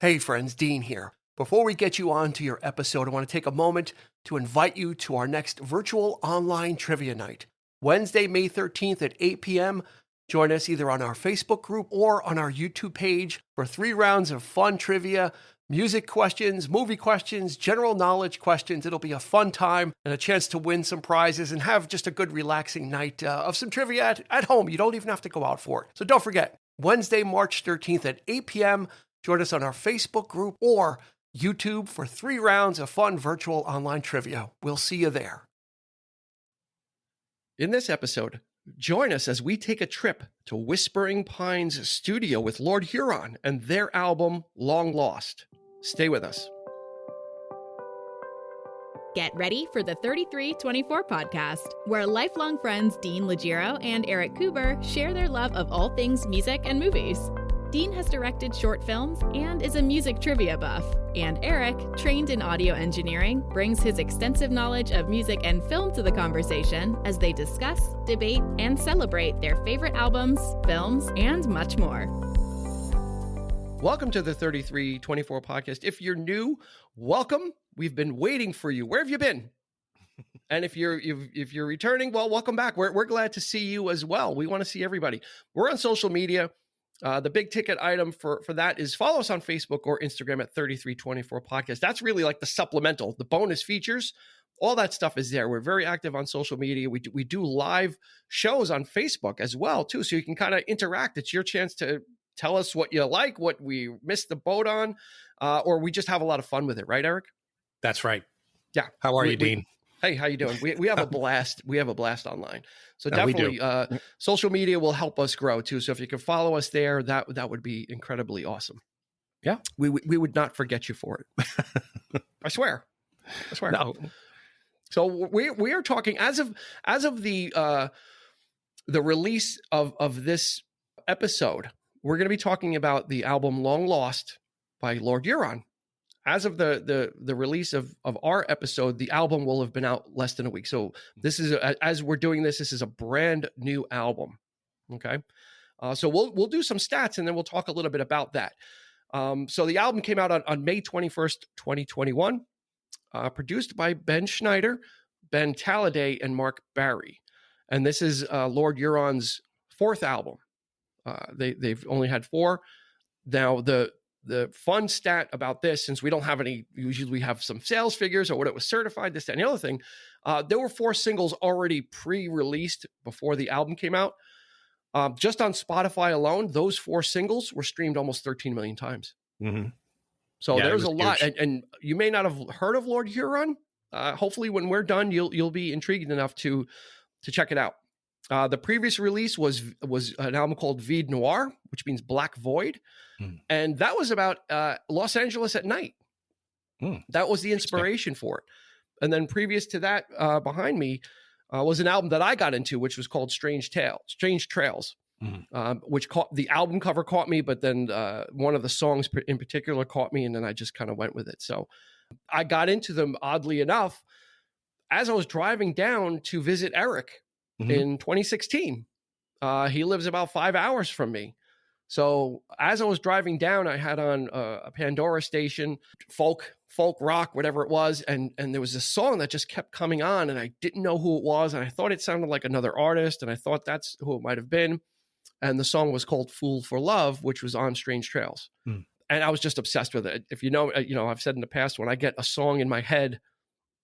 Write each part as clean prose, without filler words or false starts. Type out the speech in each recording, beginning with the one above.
Hey friends, Dean here. Before we get you on to your episode, I want to take a moment to invite you to our next virtual online trivia night. Wednesday, May 13th at 8 p.m. Join us either on our Facebook group or on our YouTube page for 3 rounds of fun trivia, music questions, movie questions, general knowledge questions. It'll be a fun time and a chance to win some prizes and have just a good relaxing night of some trivia at home. You don't even have to go out for it. So don't forget, Wednesday, March 13th at 8 p.m. Join us on our Facebook group or YouTube for 3 rounds of fun virtual online trivia. We'll see you there. In this episode, join us as we take a trip to Whispering Pines studio with Lord Huron and their album, Long Lost. Stay with us. Get ready for the 3324 podcast, where lifelong friends Dean Legiro and Eric Kuber share their love of all things music and movies. Dean has directed short films and is a music trivia buff, and Eric, trained in audio engineering, brings his extensive knowledge of music and film to the conversation as they discuss, debate, and celebrate their favorite albums, films, and much more. Welcome to the 3324 podcast. If you're new, welcome. We've been waiting for you. Where have you been? And if you're returning, well, welcome back. We're glad to see you as well. We want to see everybody. We're on social media. The big ticket item for that is follow us on Facebook or Instagram at 3324 podcast. That's really like the supplemental, the bonus features. All that stuff is there. We're very active on social media. We do live shows on Facebook as well, too. So you can kind of interact. It's your chance to tell us what you like, what we missed the boat on, or we just have a lot of fun with it. Right, Eric? That's right. Yeah. How are you, Dean? Hey, how you doing? We have a blast. We have a blast online. So No, definitely social media will help us grow too. So if you can follow us there, that would be incredibly awesome. Yeah. We would not forget you for it. I swear. No. So we are talking as of the release of this episode, we're going to be talking about the album Long Lost by Lord Huron. As of the release of our episode, the album will have been out less than a week. So this is, as we're doing this is a brand new album. Okay. So we'll do some stats and then we'll talk a little bit about that. So the album came out on May 21st, 2021, produced by Ben Schneider, Ben Talladay, and Mark Barry. And this is Lord Huron's 4th album. They've only had 4. Now, the fun stat about this, since we don't have any, usually we have some sales figures or what it was certified, this, that, and the other thing. There were 4 singles already pre-released before the album came out. Just on Spotify alone, those 4 singles were streamed almost 13 million times. Mm-hmm. So yeah, there's a lot, and you may not have heard of Lord Huron. Hopefully, when we're done, you'll be intrigued enough to check it out. The previous release was an album called Vide Noir, which means Black Void. And that was about Los Angeles at night. That was the inspiration for it. And then previous to that, behind me, was an album that I got into, which was called Strange Trails, which the album cover caught me, but then one of the songs in particular caught me, and then I just kind of went with it. So I got into them, oddly enough, as I was driving down to visit Eric in 2016. He lives about 5 hours from me. So as I was driving down, I had on a Pandora station, folk rock, whatever it was. And there was this song that just kept coming on and I didn't know who it was. And I thought it sounded like another artist. And I thought that's who it might've been. And the song was called Fool for Love, which was on Strange Trails. And I was just obsessed with it. If you know, I've said in the past, when I get a song in my head,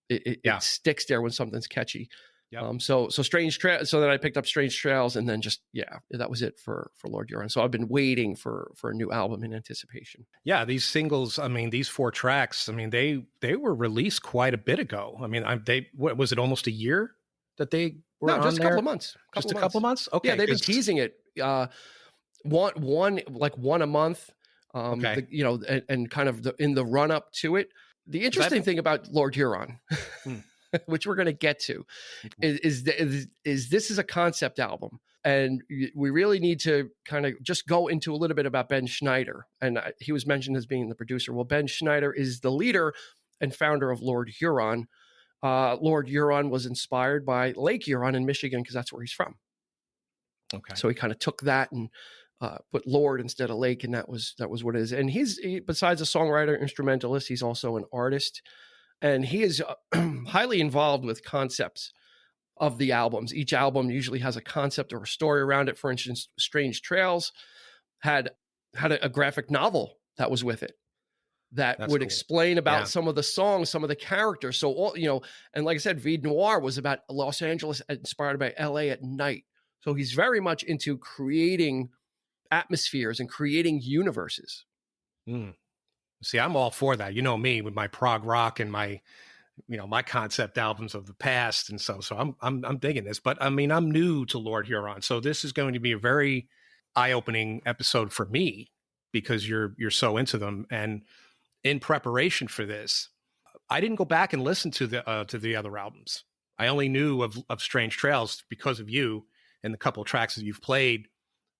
it sticks there when something's catchy. Yep. So Strange Trails. So then I picked up Strange Trails, and then that was it for Lord Huron. So I've been waiting for a new album in anticipation. Yeah, these singles. I mean, these 4 tracks. I mean, they were released quite a bit ago. I mean, what was it? Almost a year that they were on just a there? couple of months. Just a couple of months. Okay, yeah, they've been teasing it. One a month. Okay. And kind of in the run up to it. The interesting thing about Lord Huron. Which we're going to get to, is this is a concept album. And we really need to kind of just go into a little bit about Ben Schneider. And he was mentioned as being the producer. Well, Ben Schneider is the leader and founder of Lord Huron. Lord Huron was inspired by Lake Huron in Michigan because that's where he's from. Okay. So he kind of took that and put Lord instead of Lake, and that was what it is. And besides a songwriter, instrumentalist, he's also an artist, and he is highly involved with concepts of the albums. Each album usually has a concept or a story around it. For instance, Strange Trails had a graphic novel that was with it that That's would cool. explain about some of the songs, some of the characters. So all, and like I said, Vide Noir was about Los Angeles inspired by LA at night. So he's very much into creating atmospheres and creating universes. See, I'm all for that. You know me with my prog rock and my concept albums of the past, and so I'm digging this. But I mean, I'm new to Lord Huron, so this is going to be a very eye-opening episode for me because you're so into them. And in preparation for this, I didn't go back and listen to the other albums. I only knew of Strange Trails because of you and the couple of tracks that you've played.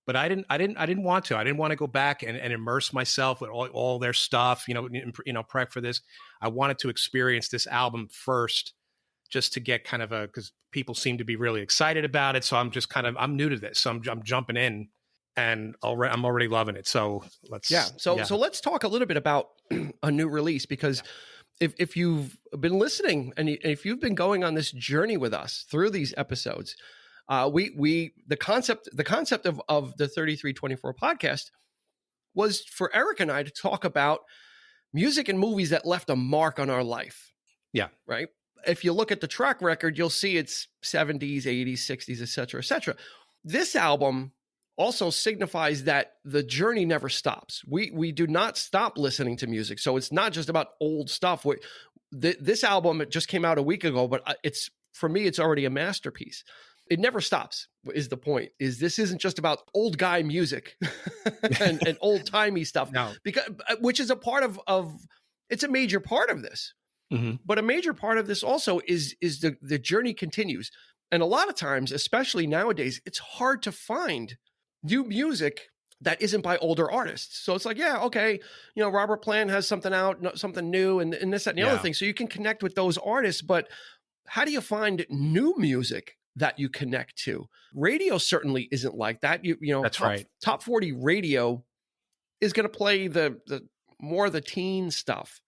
But I didn't want to. I didn't want to go back and immerse myself with all their stuff, prep for this. I wanted to experience this album first, just to get kind of because people seem to be really excited about it. So I'm just I'm new to this. So I'm jumping in, and I'm already loving it. So let's So let's talk a little bit about a new release, because if you've been listening and if you've been going on this journey with us through these episodes, the concept of the 3324 podcast was for Eric and I to talk about music and movies that left a mark on our life. Yeah. Right. If you look at the track record, you'll see it's 70s, 80s, 60s, et cetera, et cetera. This album also signifies that the journey never stops. We do not stop listening to music. So it's not just about old stuff. This album, it just came out a week ago, but for me, it's already a masterpiece. It never stops, is the point. This isn't just about old guy music and old timey stuff. No. Which is a part of it's a major part of this. Mm-hmm. But a major part of this also is the journey continues. And a lot of times, especially nowadays, it's hard to find new music that isn't by older artists. So it's like, yeah, okay, Robert Plant has something out, something new, and this, that, and the other thing. So you can connect with those artists, but how do you find new music that you connect to? Radio certainly isn't like that. That's right. Top 40 radio is going to play the more of the teen stuff.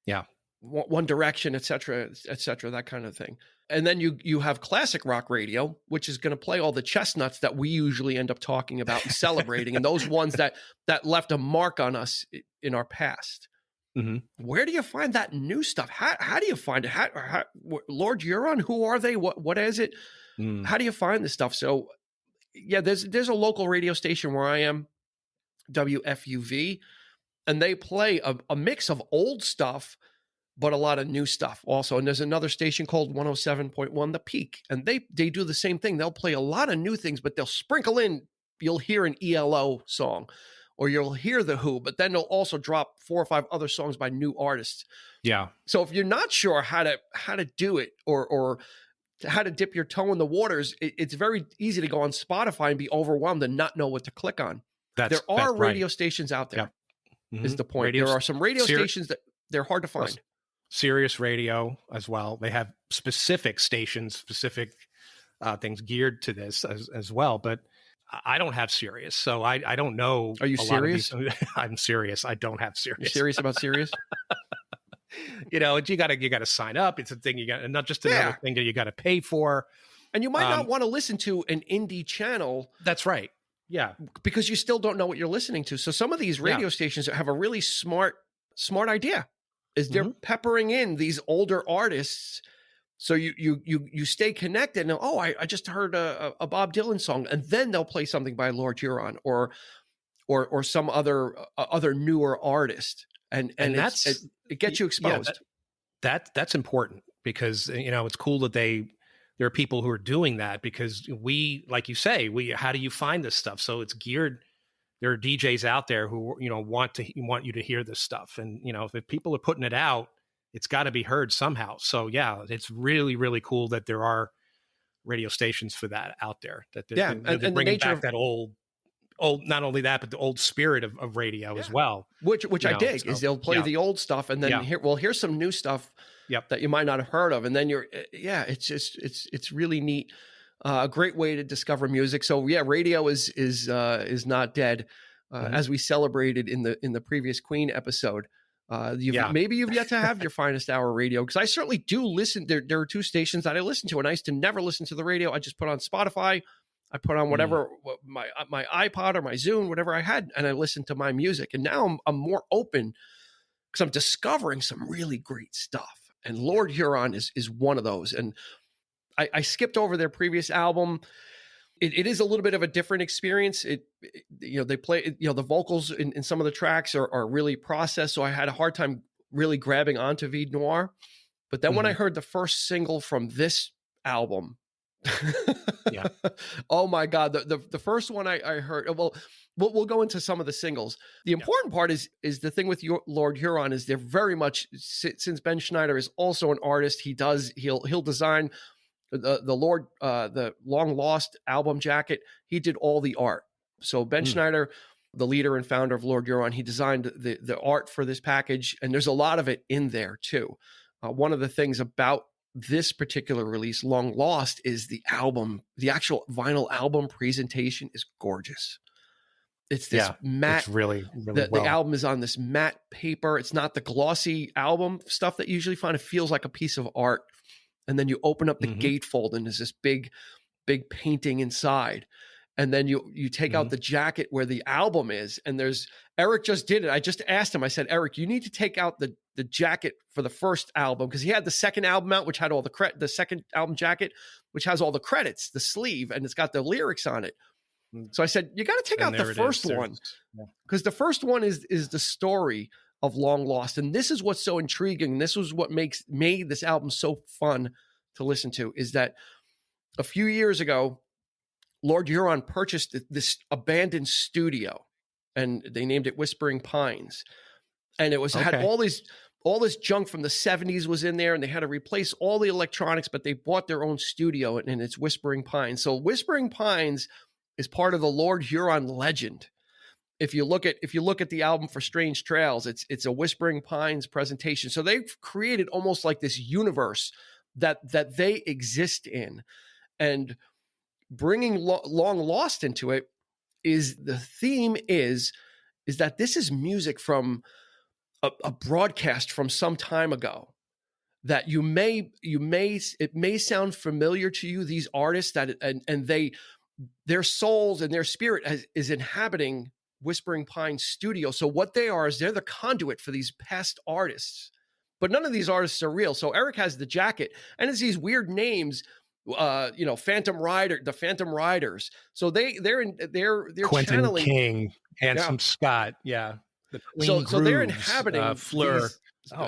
Yeah. One Direction, et cetera, that kind of thing. And then you have classic rock radio, which is going to play all the chestnuts that we usually end up talking about and celebrating, and those ones that left a mark on us in our past. Mm-hmm. Where do you find that new stuff? How do you find it? How, Lord Huron, who are they? What is it? How do you find this stuff? So, yeah, there's a local radio station where I am, WFUV, and they play a mix of old stuff, but a lot of new stuff also. And there's another station called 107.1 The Peak, and they do the same thing. They'll play a lot of new things, but they'll sprinkle in, you'll hear an ELO song, or you'll hear The Who, but then they'll also drop 4 or 5 other songs by new artists. Yeah. So if you're not sure how to do it or how to dip your toe in the waters, it's very easy to go on Spotify and be overwhelmed and not know what to click on. There are radio stations out there, is the point. There are some radio stations that they're hard to find. Sirius Radio as well. They have specific stations, specific things geared to this as well. But I don't have Sirius, so I don't know. Are you serious? I'm serious. I don't have Sirius. You're serious about Sirius? You got to sign up. It's a thing you got, and not just another thing that you got to pay for. And you might not want to listen to an indie channel. That's right. Yeah, because you still don't know what you're listening to. So some of these radio stations have a really smart idea. Is they're peppering in these older artists, so you stay connected. And I just heard a Bob Dylan song, and then they'll play something by Lord Huron or some other newer artist, and it gets you exposed. That's important, because it's cool that there are people who are doing that, because we, like you say, how do you find this stuff? So it's geared. There are DJs out there who want you to hear this stuff, and if people are putting it out, it's got to be heard somehow. So yeah, it's really, really cool that there are radio stations for that out there. That they're bringing back that old. Not only that, but the old spirit of radio as well. Which I dig, is they'll play the old stuff, and then here's some new stuff that you might not have heard of, and then it's really neat. A great way to discover music. So yeah, radio is not dead, as we celebrated in the previous Queen episode. Maybe you've yet to have your finest hour radio, because I certainly do listen. There are two stations that I listen to, and I used to never listen to the radio. I just put on Spotify. I put on whatever my iPod or my Zune, whatever I had, and I listened to my music. And now I'm more open because I'm discovering some really great stuff. And Lord Huron is one of those. And I skipped over their previous album. It is a little bit of a different experience. They play, the vocals in some of the tracks are really processed. So I had a hard time really grabbing onto Vide Noir. But then when I heard the first single from this album, yeah, oh my God, the first one I heard, we'll go into some of the singles. The important part is the thing with Lord Huron is they're very much, since Ben Schneider is also an artist, he'll design the Long Lost album jacket. He did all the art. So Ben Schneider, the leader and founder of Lord Huron, he designed the art for this package, and there's a lot of it in there too. One of the things about this particular release, Long Lost, is the actual vinyl album presentation is gorgeous. It's this matte. It's really well. The album is on this matte paper. It's not the glossy album stuff that you usually find. It feels like a piece of art. And then you open up the gatefold, and there's this big painting inside. And then you take out the jacket where the album is, and Eric just did it. I just asked him, I said, Eric, you need to take out the jacket for the first album, because he had the second album out, which had all the second album jacket, which has all the credits, the sleeve, and it's got the lyrics on it. So I said, you got to take out the first one, because the first one is the story of Long Lost. And this is what's so intriguing. This was what made this album so fun to listen to, is that a few years ago, Lord Huron purchased this abandoned studio, and they named it Whispering Pines. And it had all this junk from the 70s was in there, and they had to replace all the electronics, but they bought their own studio, and it's Whispering Pines. So Whispering Pines is part of the Lord Huron legend. If you look at the album for Strange Trails, it's a Whispering Pines presentation. So they've created almost like this universe that they exist in, and bringing Long Lost into it is the theme is that this is music from a broadcast from some time ago that it may sound familiar to you, these artists and their souls and their spirit is inhabiting Whispering Pines studio. So what they are is they're the conduit for these past artists, but none of these artists are real. So Eric has the jacket, and it's these weird names, Phantom Rider, the Phantom Riders. So they're Quentin channeling King, Handsome Scott, the Queen so they're inhabiting Fleur,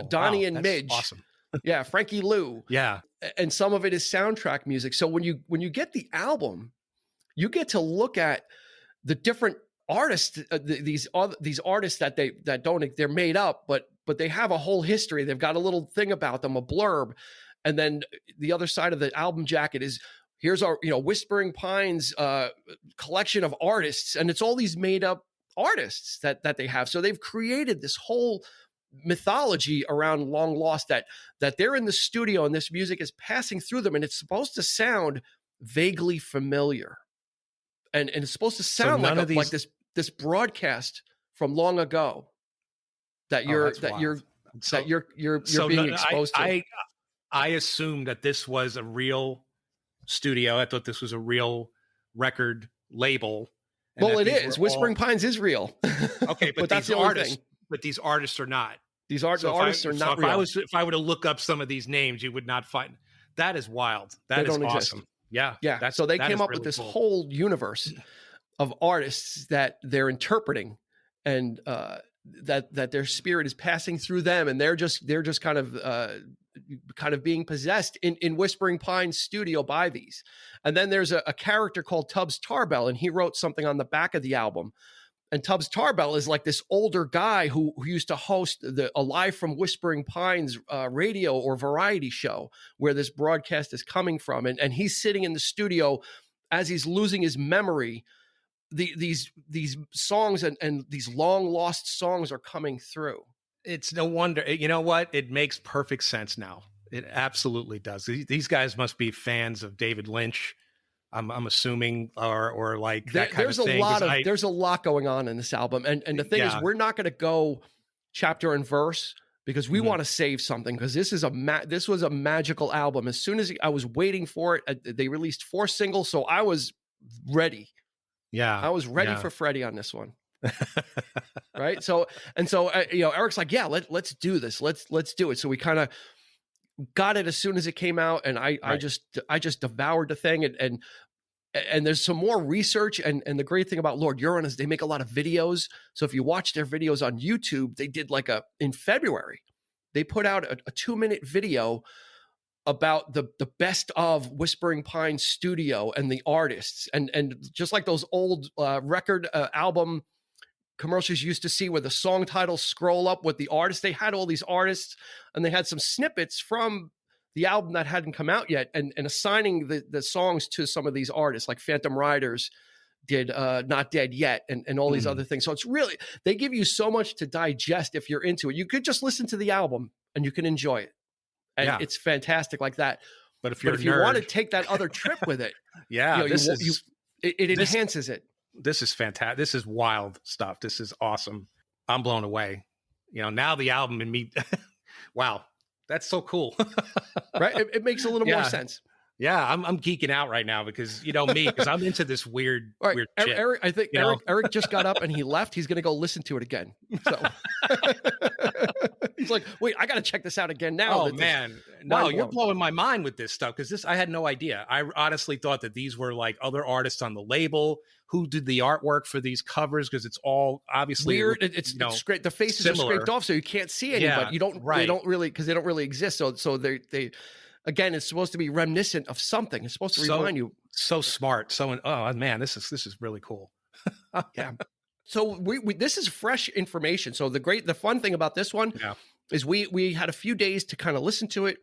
Donnie and Midge, awesome, Frankie Lou, and some of it is soundtrack music. So when you get the album, you get to look at the different artists, these artists they're made up, but they have a whole history. They've got a little thing about them, a blurb. And then the other side of the album jacket is, here's our, Whispering Pines collection of artists. And it's all these made up artists that they have. So they've created this whole mythology around Long Lost that they're in the studio and this music is passing through them. And it's supposed to sound vaguely familiar. And it's supposed to sound like this broadcast from long ago that you're being exposed to. I assumed that this was a real studio. I thought this was a real record label. Well, it is. Whispering Pines is real. Okay, but that's the artists. But these artists are not. These artists are not real. If I were to look up some of these names, you would not find. That is wild. That is awesome. Yeah. So they came up with this whole universe of artists that they're interpreting, and that their spirit is passing through them, and they're just kind of being possessed in Whispering Pines studio by these. And then there's a character called Tubbs Tarbell, and he wrote something on the back of the album. And Tubbs Tarbell is like this older guy who used to host a Live from Whispering Pines radio or variety show where this broadcast is coming from. And he's sitting in the studio as he's losing his memory. These songs and these long lost songs are coming through. It's no wonder. You know what? It makes perfect sense now. It absolutely does. These guys must be fans of David Lynch I'm assuming, or like that kind of There's a thing. lot Because of there's a lot going on in this album, and the thing is, yeah. we're not going to go chapter and verse because we Mhm. want to save something, because this was a magical album. As soon as I was waiting for it, they released 4 singles, so I was ready. Yeah. I was ready Yeah. for Freddie on this one. Right. So Eric's like, yeah, let's do this. Let's do it. So we kind of got it as soon as it came out. And I Right. just devoured the thing. And there's some more research. And the great thing about Lord Huron is they make a lot of videos. So if you watch their videos on YouTube, they did in February, they put out a 2-minute video about the best of Whispering Pines studio and the artists. And just like those old record album commercials you used to see where the song titles scroll up with the artists, they had all these artists, and they had some snippets from the album that hadn't come out yet, and assigning the songs to some of these artists, like Phantom Riders did Not Dead Yet, and all these other things. So it's really, they give you so much to digest if you're into it. You could just listen to the album and you can enjoy it. And it's fantastic like that. But if you want to take that other trip with it, yeah, it enhances it. This is fantastic. This is wild stuff. This is awesome. I'm blown away. Now the album and me. Wow, that's so cool. Right? It makes a little more sense. Yeah, I'm geeking out right now because because I'm into this weird weird shit. Eric, I think Eric just got up and he left. He's going to go listen to it again. So he's like, wait, I got to check this out again now. Oh man, no, you're blowing my mind with this stuff, because I had no idea. I honestly thought that these were like other artists on the label who did the artwork for these covers, because it's all obviously weird. It's great. The faces are scraped off, so you can't see anybody. Yeah, you don't. Right. They don't really, because they don't really exist. So they. Again, it's supposed to be reminiscent of something. It's supposed to remind you. So smart. Oh man, this is really cool. Yeah. So we this is fresh information. So the fun thing about this one is we had a few days to kind of listen to it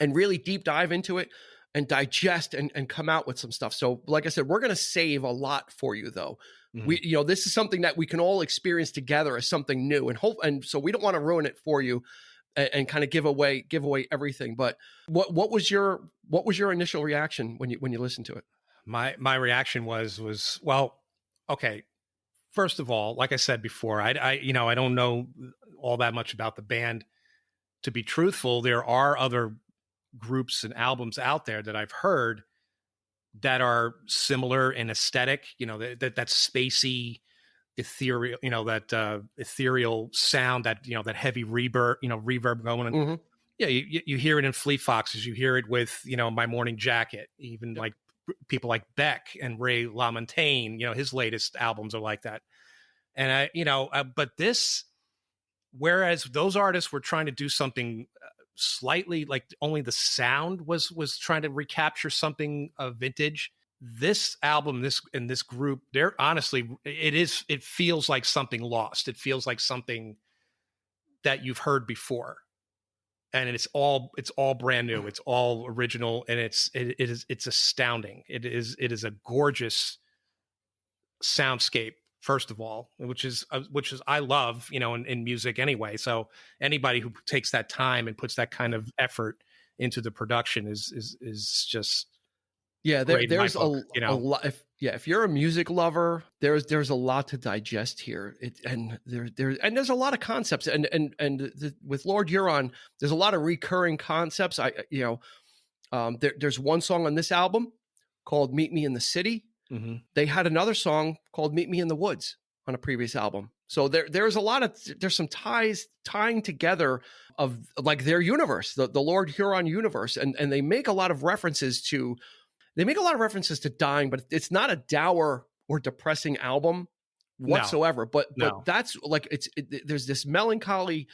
and really deep dive into it and digest and come out with some stuff. So like I said, we're going to save a lot for you though. Mm-hmm. This is something that we can all experience together as something new, and so we don't want to ruin it for you. And kind of give away everything. But what was your initial reaction when you listened to it? My reaction was well, okay. First of all, like I said before, I don't know all that much about the band. To be truthful, there are other groups and albums out there that I've heard that are similar in aesthetic. That spacey, ethereal, that ethereal sound, that that heavy reverb going. And yeah, you hear it in Fleet Foxes, you hear it with My Morning Jacket, even like people like Beck and Ray LaMontagne. His latest albums are like that. And but this, whereas those artists were trying to do something slightly like only the sound was trying to recapture something of vintage. This album, this group, they're honestly, it feels like something lost. It feels like something that you've heard before, and it's all brand new. It's all original, and it's astounding. It is a gorgeous soundscape, first of all, which is I love, in music anyway. So anybody who takes that time and puts that kind of effort into the production is just. Yeah, there's a lot. If you're a music lover, there's a lot to digest here. There's a lot of concepts, with Lord Huron, there's a lot of recurring concepts. There's one song on this album called "Meet Me in the City." Mm-hmm. They had another song called "Meet Me in the Woods" on a previous album. So there's some tying together of like their universe, the Lord Huron universe, and they make a lot of references to. They make a lot of references to dying, but it's not a dour or depressing album whatsoever. But that's like there's this melancholy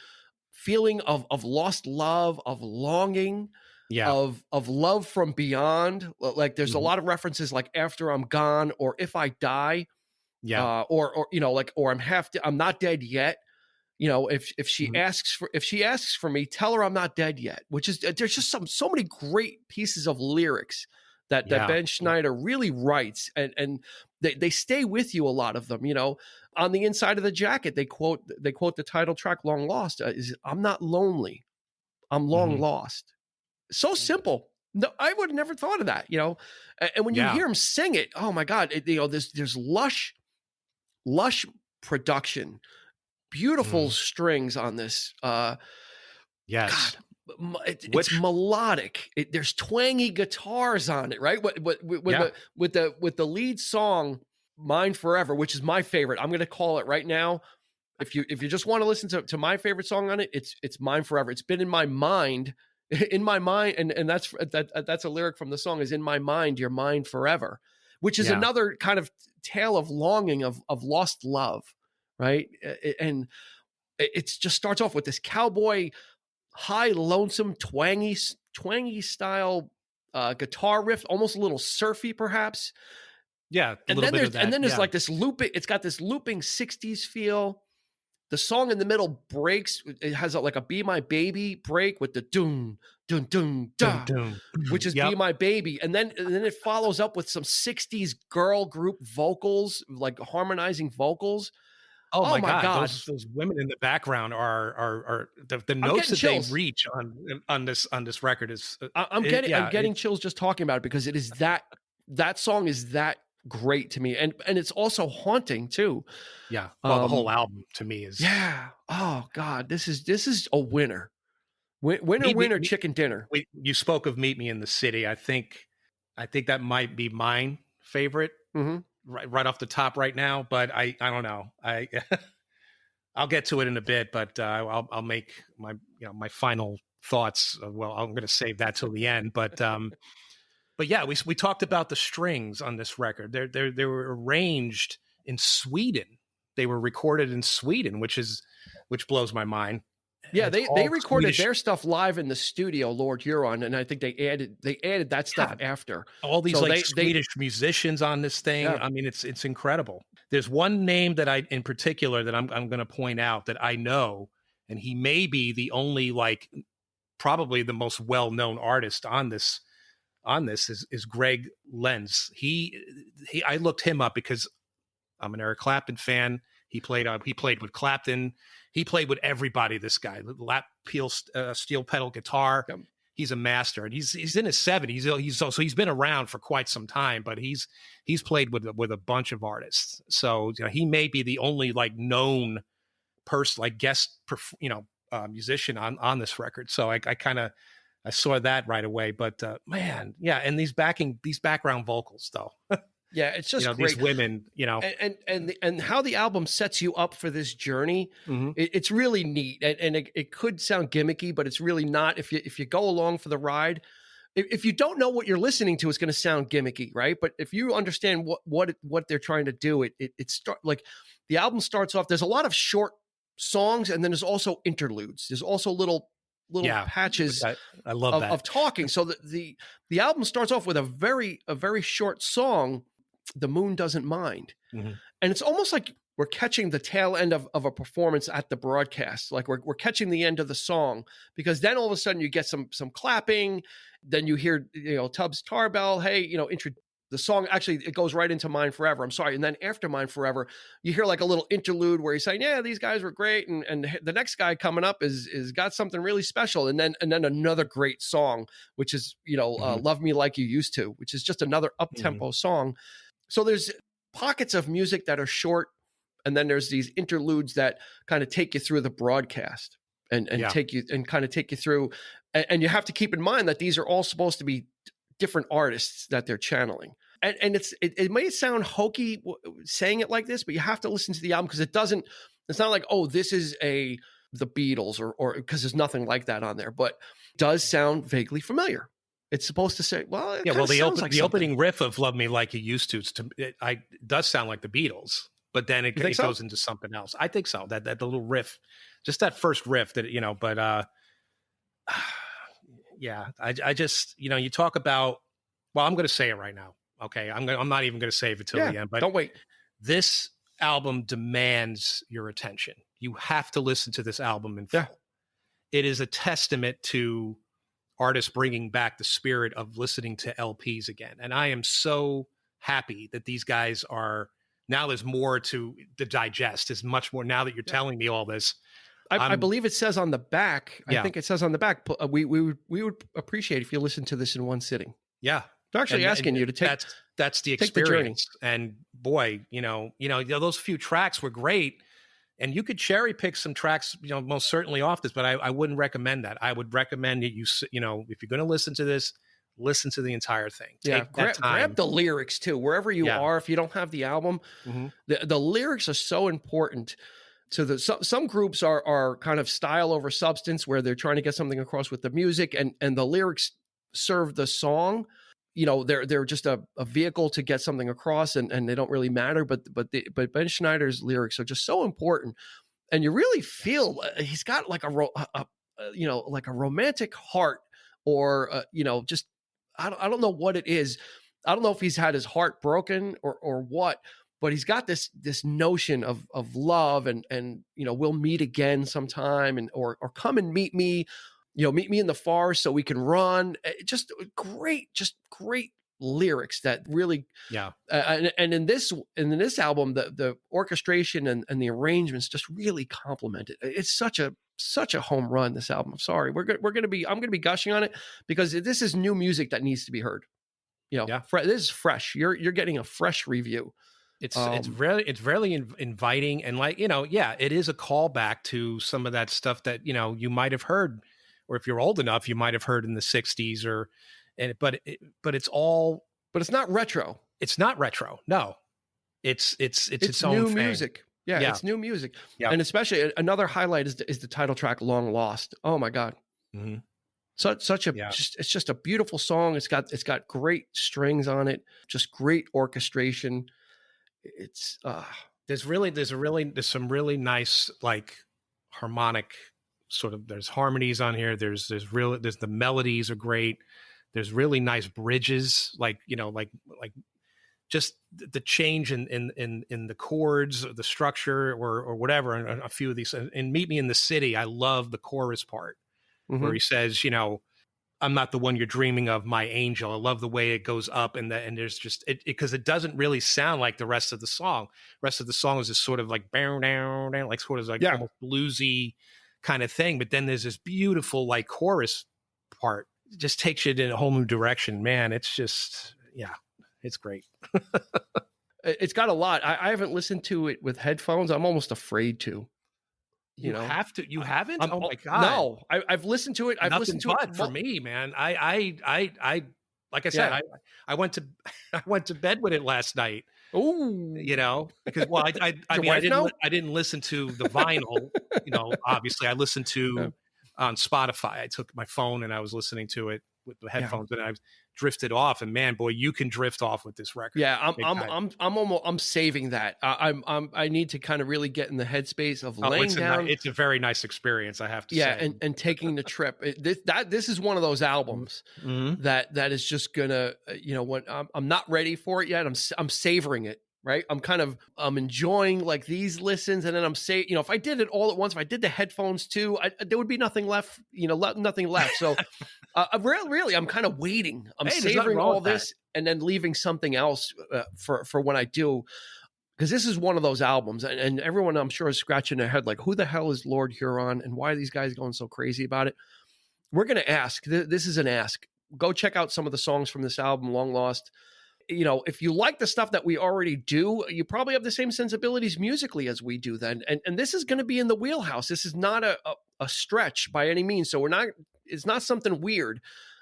feeling of lost love, of longing, of love from beyond. Like there's a lot of references like "After I'm Gone" or "If I Die," or I'm not dead yet. If she asks for me, tell her I'm not dead yet. Which is there's just so many great pieces of lyrics that Ben Schneider really writes, and they stay with you, a lot of them. On the inside of the jacket, they quote the title track "Long Lost" is "I'm not lonely, I'm long lost." So simple, No, I would have never thought of that, and when you Yeah. hear him sing it, oh my God, there's lush production, beautiful Mm. strings on this. Yes. God, it's Which, melodic. There's twangy guitars on it, right? yeah. With the lead song, "Mine Forever," which is my favorite. I'm going to call it right now. If you just want to listen to my favorite song on it, it's "Mine Forever." It's been in my mind, and that's a lyric from the song. Is in my mind, you're mine forever, which is Yeah. another kind of tale of longing of lost love, right? And it just starts off with this cowboy high, lonesome, twangy style guitar riff, almost a little surfy, perhaps. Yeah. A And little then bit of that. there's Yeah. like this looping. It's got this looping '60s feel. The song in the middle breaks. It has like a "Be My Baby" break with the doom, doom, doom, Dun, da, dun. which is "Be Yep. My Baby," and then it follows up with some '60s girl group vocals, like harmonizing vocals. Oh Oh my my God, God, those women in the background are the I'm notes getting that they chills. reach on this record is I'm getting chills just talking about it because it is that song is that great to me, and it's also haunting too. yeah. Well, the whole Um, album to me is yeah. Oh God, this is a winner. Winner, Meet Me. winner, chicken dinner. You spoke of Meet Me in the City. I think that might be mine favorite Mm-hmm. right off the top right now. But I don't know. I'll get to it in a bit. But I'll make my final thoughts. Well, I'm going to save that till the end. But yeah, we talked about the strings on this record. They were arranged in Sweden. They were recorded in Sweden, which blows my mind. Yeah, It's they all recorded Swedish. their stuff live in the studio, Lord Huron, and I think they added that stuff Yeah, after. all these So like they Swedish musicians on this thing. yeah I mean, it's incredible. There's one name that I, in particular, that I'm going to point out that I know, and he may be the only probably the most well known artist on this. Is Greg Lenz. I looked him up because I'm an Eric Clapton fan. He played with Clapton. He played with everybody. This guy, steel pedal guitar. Yep. He's a master, and he's in his 70s. He's been around for quite some time, but he's played with a bunch of artists. So he may be the only known person, guest musician on this record. So I saw that right away. But man, yeah, and these background vocals though. yeah, it's just great. These women, and how the album sets you up for this journey, Mhm. it's really neat. And it could sound gimmicky, but it's really not. If you go along for the ride, if you don't know what you're listening to, it's going to sound gimmicky, right? But if you understand what they're trying to do, like the album starts off. There's a lot of short songs, and then there's also interludes. There's also little patches I love that of talking. So the album starts off with a very short song, "The Moon Doesn't Mind," Mhm. and it's almost like we're catching the tail end of a performance at the broadcast. Like we're catching the end of the song, because then all of a sudden you get some clapping. Then you hear Tubbs Tarbell, hey, the song actually it goes right into "Mine Forever." I'm sorry, and then after "Mine Forever," you hear like a little interlude where he's saying, "Yeah, these guys were great," and the next guy coming up is got something really special, and then another great song, which is Mhm. "Love Me Like You Used To," which is just another up tempo song. So there's pockets of music that are short, and then there's these interludes that kind of take you through the broadcast and take you through, and you have to keep in mind that these are all supposed to be different artists that they're channeling. And it may sound hokey saying it like this, but you have to listen to the album because it's not like, oh, this is the Beatles or because there's nothing like that on there, but it does sound vaguely familiar. It's supposed to say, well, the opening riff of "Love Me Like You Used To" does sound like the Beatles, but then it goes into something else. I think so. That the little riff, just that first riff but yeah, I just, you talk about, well, I'm going to say it right now. Okay. I'm not even going to save it till the end, but don't wait. This album demands your attention. You have to listen to this album in full. Yeah. It is a testament to artists bringing back the spirit of listening to LPs again. And I am so happy that these guys now there's more to digest. There's much more now that you're telling me all this. I believe it says on the back. Yeah. I think it says on the back. We would appreciate if you listen to this in one sitting. Yeah. They're actually asking you to take. That's the take the journey. experience. And boy, those few tracks were great. And you could cherry pick some tracks, most certainly off this, but I wouldn't recommend that. I would recommend that if you're going to listen to this, listen to the entire thing. Take that time. Grab the lyrics too, wherever you are. If you don't have the album, the lyrics are so important. So some groups are kind of style over substance, where they're trying to get something across with the music, and the lyrics serve the song. They're just a vehicle to get something across, and they don't really matter. But Ben Schneider's lyrics are just so important, and you really feel he's got like like a romantic heart, or just I don't know what it is. I don't know if he's had his heart broken or what, but he's got this notion of love, and we'll meet again sometime, and or come and meet me. Meet me in the forest so we can run. Just great lyrics that really, and in this album, the orchestration and the arrangements just really complement it. It's such a home run, this album. I'm sorry, I'm gonna be gushing on it because this is new music that needs to be heard. This is fresh. You're getting a fresh review. It's really inviting, and it is a callback to some of that stuff that you might have heard. Or if you're old enough, you might have heard in the 60s but it's not retro. It's not retro. No, it's its own new thing. Music. Yeah, it's new music. Yeah. And especially another highlight is the title track, Long Lost. Oh my God. Mm-hmm. It's just a beautiful song. It's got great strings on it. Just great orchestration. It's there's some really nice, like, harmonic sort of, there's harmonies on here. There's the melodies are great. There's really nice bridges, like just the change in the chords, the structure, or whatever. And a few of these, and Meet Me in the City, I love the chorus part where he says, I'm not the one you're dreaming of, my angel. I love the way it goes up, and there's just because it doesn't really sound like the rest of the song. The rest of the song is just sort of like down, like sort of like almost bluesy kind of thing, but then there's this beautiful like chorus part. It just takes you in a whole new direction, man. It's just it's great. It's got a lot. I haven't listened to it with headphones. I'm almost afraid to. You have to. You haven't? Oh my God! No, I've listened to it. I've listened to it for me, man. I like I said, I went to bed with it last night. Oh, because I didn't listen to the vinyl. Obviously, I listened to on Spotify. I took my phone and I was listening to it with the headphones, and I drifted off. And man, boy, you can drift off with this record. Yeah, I'm saving that. I need to kind of really get in the headspace of laying down. It's a very nice experience, I have to say. Yeah, and taking the trip. This is one of those albums that is just gonna, when I'm not ready for it yet. I'm savoring it. Right. I'm enjoying like these listens, and then I'm saying, if I did it all at once, if I did the headphones too, there would be nothing left, nothing left. So really, I'm kind of waiting. I'm savoring all this and then leaving something else for when I do, because this is one of those albums, and everyone I'm sure is scratching their head like, who the hell is Lord Huron, and why are these guys going so crazy about it? We're going to ask. This is an ask. Go check out some of the songs from this album, Long Lost. If you like the stuff that we already do, you probably have the same sensibilities musically as we do then. And this is going to be in the wheelhouse. This is not a stretch by any means. So it's not something weird.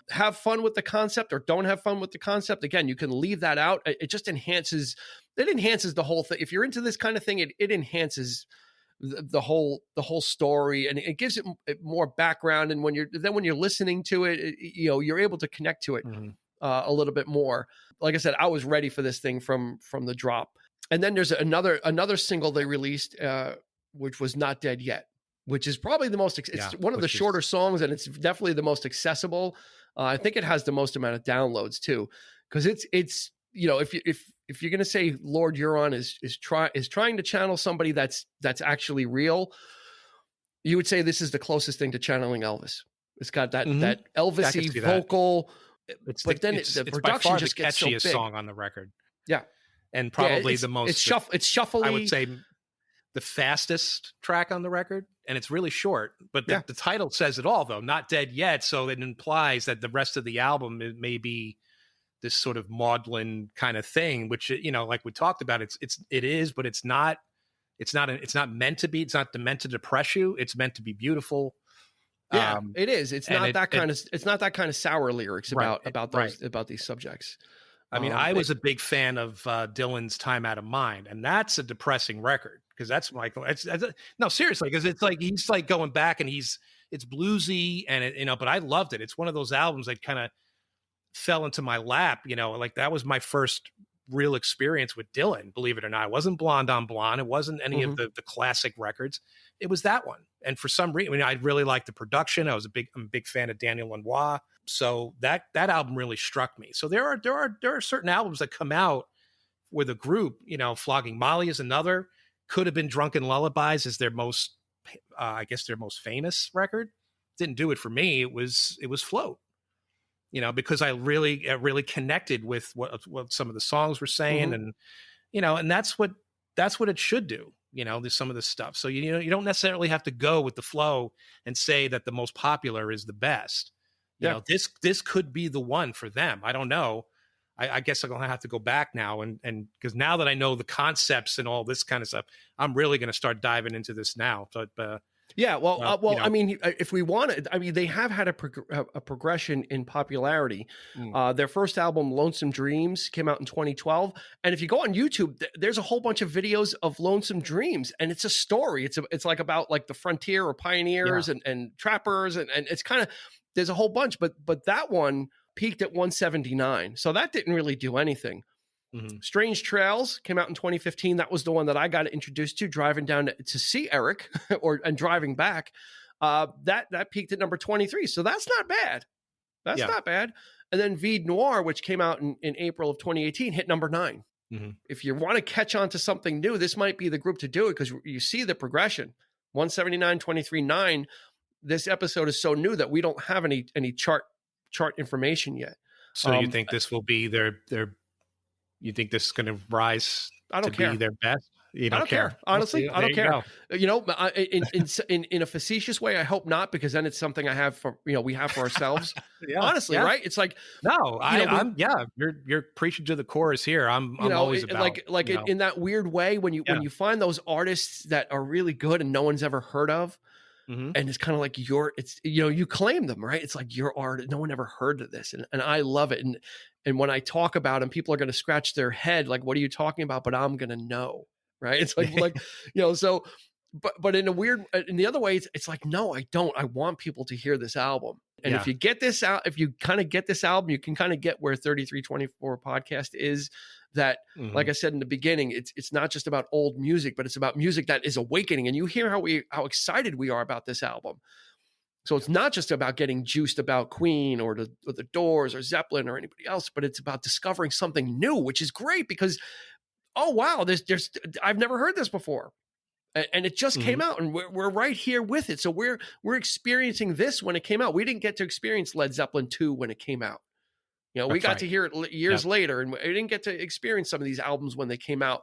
Have fun with the concept or don't have fun with the concept. Again, you can leave that out. It just enhances the whole thing. If you're into this kind of thing, it enhances the whole story, and it gives it more background. And when you're listening to it, you're able to connect to it a little bit more. Like I said, I was ready for this thing from the drop. And then there's another single they released, which was Not Dead Yet, which is probably the most, it's one of the shorter songs, and it's definitely the most accessible. I think it has the most amount of downloads too, because it's if you're going to say Lord Huron is trying to channel somebody that's actually real, you would say this is the closest thing to channeling Elvis. It's got that Elvis-y vocal. It's the production just gets so big. It's the catchiest song on the record. Yeah. And probably the most... It's shuffly. I would say the fastest track on the record. and it's really short, but Yeah. the title says it all, though. Not Dead Yet. So it implies that the rest of the album may be this sort of maudlin kind of thing, which, like we talked about, it is, but it's not meant to be. It's not meant to depress you. It's meant to be beautiful. Yeah, it is. It's not that kind of sour lyrics Right, about these subjects. I mean, I was a big fan of Dylan's Time Out of Mind, and that's a depressing record because that's Michael. No, seriously, because it's like he's like going back and it's bluesy and but I loved it. It's one of those albums that kind of fell into my lap. Like that was my first real experience with Dylan. Believe it or not, it wasn't Blonde on Blonde. It wasn't any of the classic records. It was that one. And for some reason, I really liked the production. I'm a big fan of Daniel Lanois. So that album really struck me. So there are certain albums that come out with a group, Flogging Molly is another. Could have been Drunken Lullabies is their most, I guess their most famous record. Didn't do it for me. It was Float, because I really connected with what some of the songs were saying, and and that's what it should do. There's some of this stuff. So you don't necessarily have to go with the flow and say that the most popular is the best. This could be the one for them. I don't know. I guess I'm gonna have to go back now and because now that I know the concepts and all this kind of stuff, I'm really gonna start diving into this now. But yeah, I mean, if we wanted, I mean, they have had a progression in popularity. Their first album, Lonesome Dreams, came out in 2012, and if you go on YouTube, there's a whole bunch of videos of Lonesome Dreams, and it's a story. It's like about like the frontier or pioneers and trappers, and it's kind of, there's a whole bunch, but that one peaked at 179, so that didn't really do anything. Strange Trails came out in 2015. That was the one that I got introduced to driving down to see Eric and driving back. That peaked at number 23. So that's not bad. That's not bad. And then Vide Noir, which came out in April of 2018, hit number 9. If you want to catch on to something new, this might be the group to do it because you see the progression. 179, 23, 9. This episode is so new that we don't have any chart information yet. So you think this will be their you think this is going to rise be their best? You don't care. Honestly, I don't care. In a facetious way, I hope not, because then it's something I have for, we have for ourselves. Honestly, right? It's like, no, you're preaching to the chorus here. I'm always about in that weird way when you find those artists that are really good and no one's ever heard of. And it's kind of like you claim them, right? It's like your art. No one ever heard of this. And I love it. And when I talk about them, people are going to scratch their head. Like, what are you talking about? But I'm going to know, right? It's like, so, but in the other way, it's like, no, I don't. I want people to hear this album. And if you get this out, if you kind of get this album, you can kind of get where 3324 podcast is. That, like I said in the beginning, it's not just about old music, but it's about music that is awakening. And you hear how excited we are about this album. So it's not just about getting juiced about Queen or the Doors or Zeppelin or anybody else, but it's about discovering something new, which is great because, oh wow, there's I've never heard this before. And it just came out, and we're right here with it. So we're experiencing this when it came out. We didn't get to experience Led Zeppelin 2 when it came out. We got to hear it years later, and we didn't get to experience some of these albums when they came out.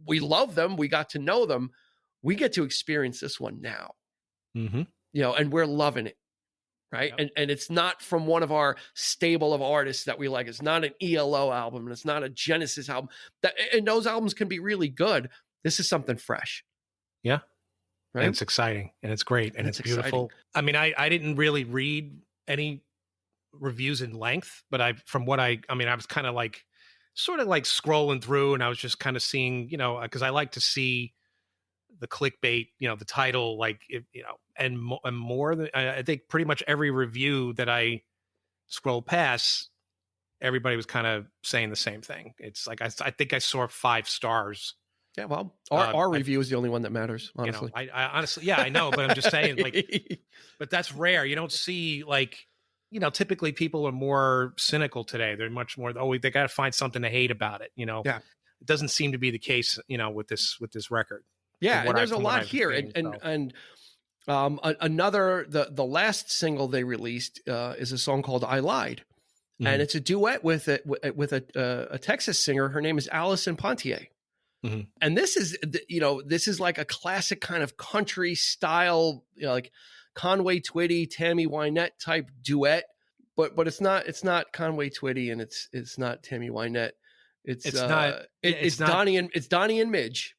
We love them. We got to know them. We get to experience this one now, and we're loving it. Right. Yep. And it's not from one of our stable of artists that we like. It's not an ELO album, and it's not a Genesis album. And those albums can be really good. This is something fresh. Yeah. Right. And it's exciting, and it's great, and it's beautiful. Exciting. I mean, I didn't really read any reviews in length, but I was kind of like sort of like scrolling through, and I was just kind of seeing, because I like to see the clickbait, the title, and more than I think pretty much every review that I scrolled past, everybody was kind of saying the same thing. It's like I think I saw 5 stars. Yeah, well, our review is the only one that matters, honestly. I honestly, I know, but I'm just saying, but that's rare. You don't see typically people are more cynical today. They're much more, they got to find something to hate about it. It doesn't seem to be the case, with this record. Yeah, and there's a lot here, and another the last single they released is a song called "I Lied," and it's a duet with a Texas singer. Her name is Allison Pontier. Mhm. And this is, this is like a classic kind of country style, like Conway Twitty, Tammy Wynette type duet. But it's not Conway Twitty, and it's not Tammy Wynette. It's not. it's Donnie and Midge.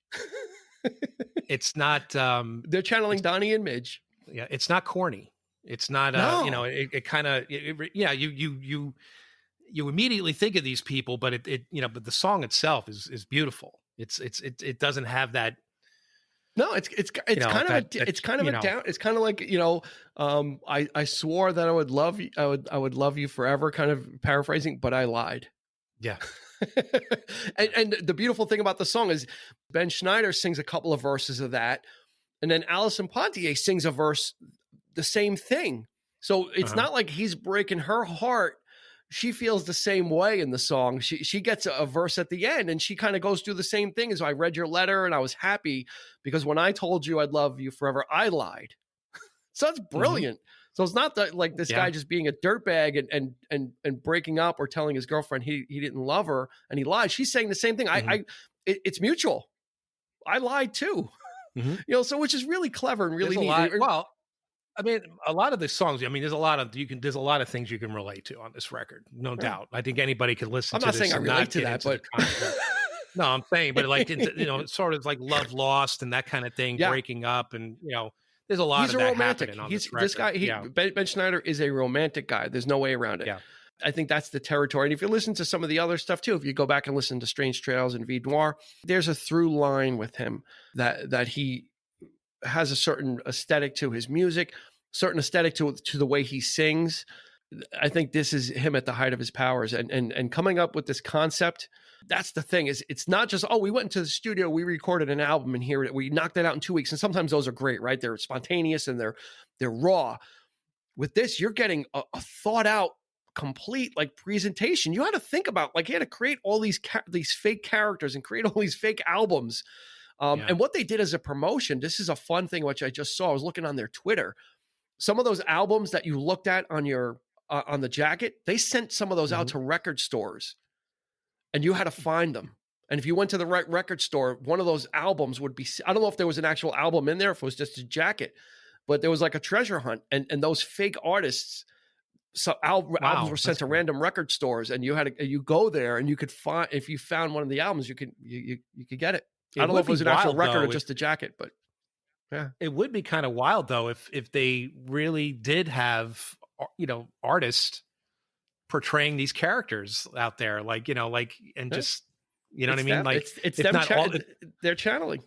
It's not. They're channeling Donnie and Midge. Yeah, it's not corny. It's not. No. It kind of. Yeah, you immediately think of these people, but but the song itself is beautiful. It doesn't have that. No, it's kind of a down. It's kind of like, I swore that I would love you. I would love you forever. Kind of paraphrasing, but I lied. Yeah. and the beautiful thing about the song is Ben Schneider sings a couple of verses of that, and then Alison Pontier sings a verse, the same thing. So it's not like he's breaking her heart. She feels the same way in the song. She gets a verse at the end, and she kind of goes through the same thing as, I read your letter and I was happy because when I told you I'd love you forever, I lied. So it's brilliant. So it's not that like this guy just being a dirtbag and breaking up or telling his girlfriend he didn't love her and he lied. She's saying the same thing. It's mutual. I lied too. So which is really clever and really neat. Well, I mean, a lot of the songs. I mean, there's a lot of things you can relate to on this record, no doubt. I think anybody could listen. I'm to not this saying I relate to that, but no, I'm saying, but like it's sort of like love lost and that kind of thing, breaking up, and there's a lot he's of a that romantic. happening on He's this record. this guy. Ben Schneider is a romantic guy. There's no way around it. Yeah. I think that's the territory. And if you listen to some of the other stuff too, if you go back and listen to Strange Trails and Vie Noire, there's a through line with him that he has a certain aesthetic to his music, certain aesthetic to the way he sings. I think this is him at the height of his powers, and coming up with this concept. That's the thing, is it's not just, we went into the studio, we recorded an album, and here we knocked it out in 2 weeks. And sometimes those are great, right? They're spontaneous and they're raw. With this, you're getting a thought out, complete like presentation. You had to think about, like, he had to create all these fake characters and create all these fake albums. And what they did as a promotion, this is a fun thing, which I just saw. I was looking on their Twitter. Some of those albums that you looked at on your on the jacket, they sent some of those out to record stores, and you had to find them. And if you went to the right record store, one of those albums would be, I don't know if there was an actual album in there, if it was just a jacket, but there was like a treasure hunt. And those fake artists, albums were sent to random record stores, and you go there and you could find, if you found one of the albums, you could get it. I don't know if it was an actual record or just a jacket, but yeah. It would be kind of wild though if they really did have artists portraying these characters out there, just what I mean, like it's them they're channeling.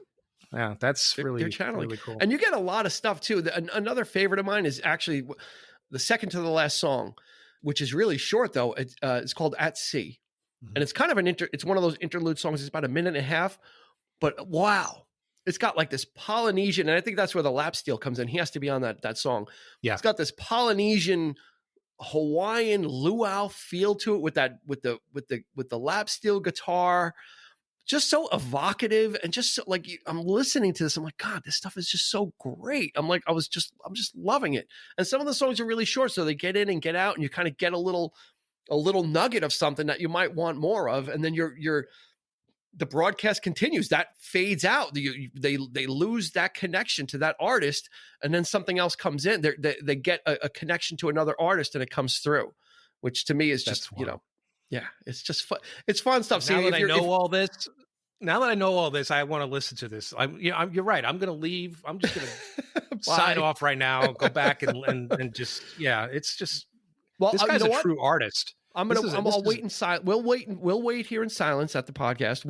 Yeah, that's they're channeling. Really cool. And you get a lot of stuff too. Another favorite of mine is actually the second to the last song, which is really short though. It's called At Sea, and it's kind of it's one of those interlude songs. It's about a minute and a half, but wow. It's got like this Polynesian, and I think that's where the lap steel comes in. He has to be on that song. Yeah, it's got this Polynesian, Hawaiian luau feel to it with the lap steel guitar, just so evocative, and just so, like, I'm listening to this, I'm like, God, this stuff is just so great. I'm just loving it. And some of the songs are really short, so they get in and get out, and you kind of get a little nugget of something that you might want more of, and then the broadcast continues. That fades out. They lose that connection to that artist, and then something else comes in. They get a connection to another artist, and it comes through, which to me is just it's just fun. It's fun stuff. Now that I know all this, I want to listen to this. You're right. I'm going to leave. I'm just going to sign off right now. Go back and just it's just. Well, this guy's a true artist. I'll wait in silence. We'll wait here in silence at the podcast.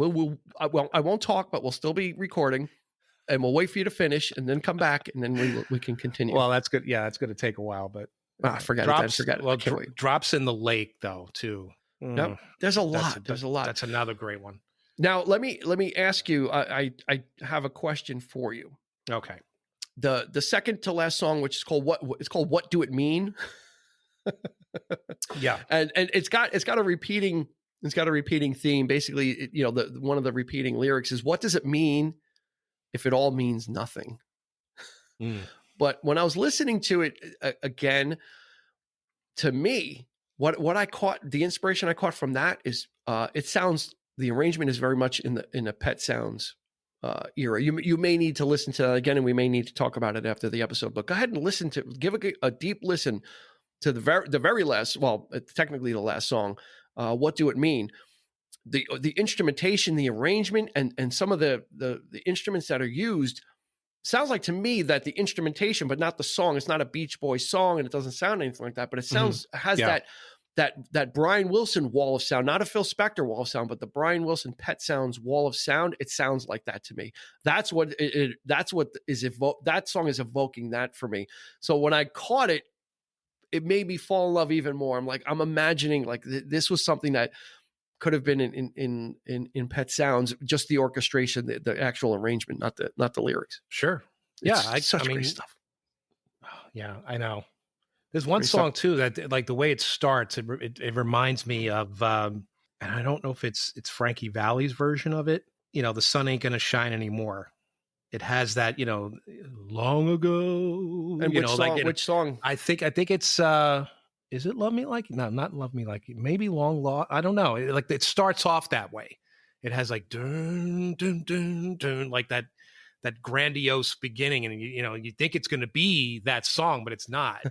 I won't talk, but we'll still be recording, and we'll wait for you to finish, and then come back, and then we can continue. Well, that's good. Yeah, it's going to take a while, but forget it. Well, drops in the lake though too. No, there's a lot. There's a lot. That's another great one. Now let me ask you. I have a question for you. Okay. The second to last song, which is called What Do It Mean? Yeah, and it's got a repeating theme. Basically, one of the repeating lyrics is, "What does it mean if it all means nothing?" But when I was listening to it again, to me, what I caught, the inspiration I caught from that is, it sounds the arrangement is very much in the Pet Sounds era. You may need to listen to that again, and we may need to talk about it after the episode. But go ahead and give a deep listen to the very last. Well, technically the last song. What Do It Mean? The instrumentation, the arrangement, and some of the instruments that are used sounds like to me that the instrumentation, but not the song. It's not a Beach Boys song, and it doesn't sound anything like that. But it sounds has that Brian Wilson wall of sound, not a Phil Spector wall of sound, but the Brian Wilson Pet Sounds wall of sound. It sounds like that to me. That's what that song is evoking that for me. So when I caught it, it made me fall in love even more. I'm imagining like this was something that could have been in Pet Sounds, just the orchestration, the actual arrangement, not the lyrics. Sure. It's great stuff. Yeah, I know. There's one song too that, like, the way it starts, it reminds me of, and I don't know if it's Frankie Valli's version of it. The sun ain't gonna shine anymore. It has that, long ago. And which song? I think it's. Is it Love Me Like? No, not Love Me Like. Maybe Long Lost. I don't know. It starts off that way. It has like dun dun dun dun, like that grandiose beginning, and you think it's going to be that song, but it's not.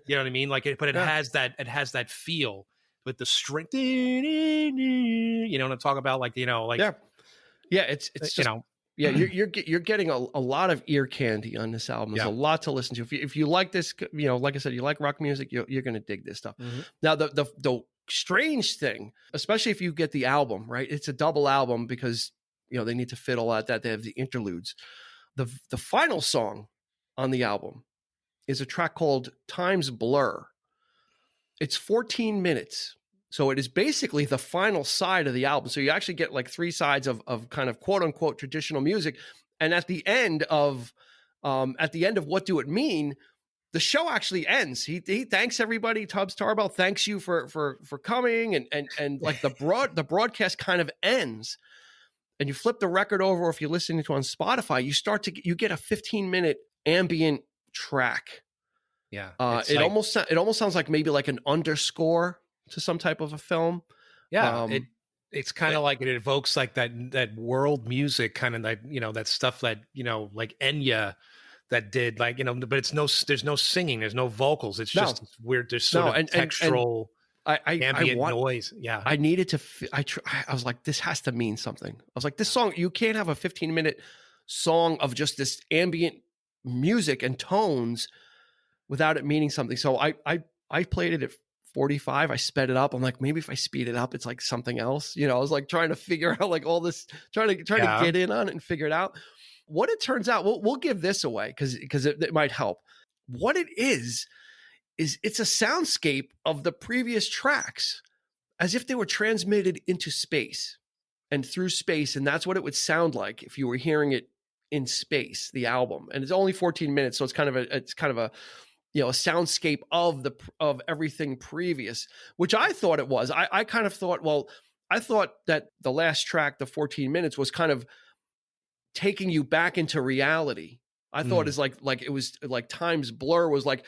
You know what I mean? But it has that feel with the string. You know what I'm talking about? It's just, you're getting a lot of ear candy on this album. There's a lot to listen to. If you like this, like I said, you like rock music, you're going to dig this stuff. Mm-hmm. Now, the strange thing, especially if you get the album, right? It's a double album because they need to fit all that. They have the interludes. The final song on the album is a track called Time's Blur. It's 14 minutes. So it is basically the final side of the album. So you actually get like 3 sides of kind of quote unquote traditional music. And at the end of What Do It Mean, the show actually ends. He thanks everybody. Tubbs Tarbell thanks you for coming, and like the broadcast kind of ends. And you flip the record over, or if you're listening to it on Spotify, you get a 15-minute ambient track. Yeah. It almost sounds like maybe like an underscore to some type of a film. Yeah. It's kind of like it evokes like that world music, kind of like, that stuff that, like Enya that did, like, but there's no singing, there's no vocals. It's just weird. There's sort of textural ambient noise. Yeah. I needed to, I was like, this has to mean something. I was like, this song, you can't have a 15-minute song of just this ambient music and tones without it meaning something. So I played it at 45. I sped it up. I'm like, maybe if I speed it up, it's like something else. I was like trying to figure out like all this, trying to get in on it and figure it out. What it turns out, we'll give this away because it might help. What it is it's a soundscape of the previous tracks, as if they were transmitted into space and through space. And that's what it would sound like if you were hearing it in space, the album. And it's only 14 minutes. So it's kind of a soundscape of everything previous, which I thought it was. I kind of thought, I thought that the last track, the 14 minutes, was kind of taking you back into reality. I thought it's like it was like Time's Blur was like